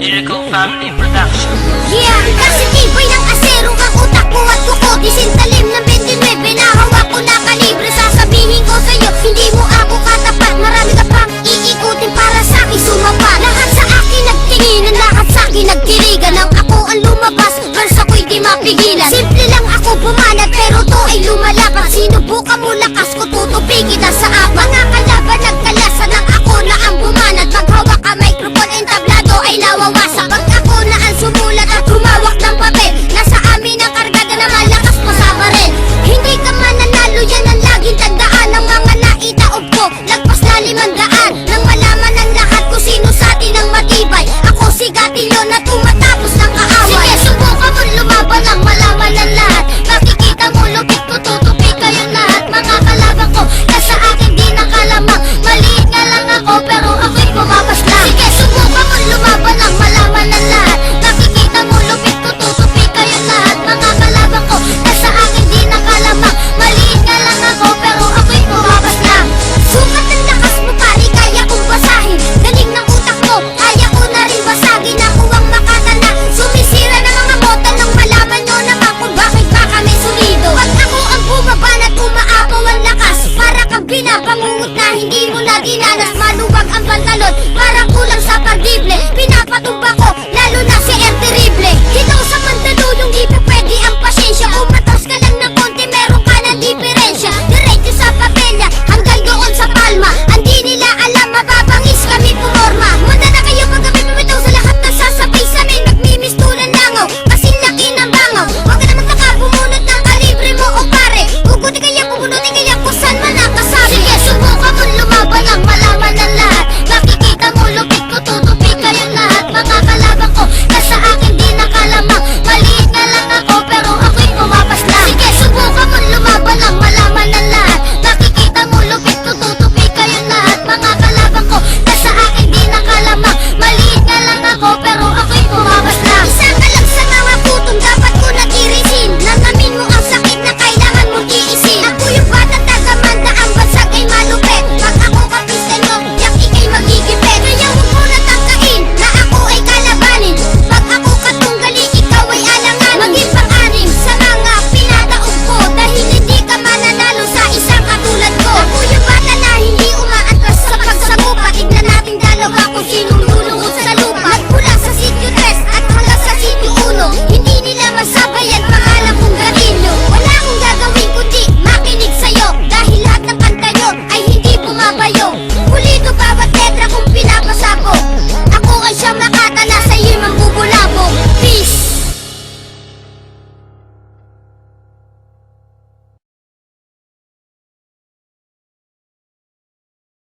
Lyrical Family Production. Yeah, kasi tibay ng asero ang utak ko at kuko. Disintalim ng 29 na hawak ko na kalibre. Sasabihin ko sa'yo, hindi mo ako katapat. Marami ka pang iikutin para sa'kin sumapa. Lahat sa akin nagtinginan, lahat sa'kin nagtirigan. Nang ako ang lumabas, verse ako'y di mapigilan. Simple lang ako bumanat, pero to ay lumalakas. Sinubukan mo lakas ko, tutupin kita sa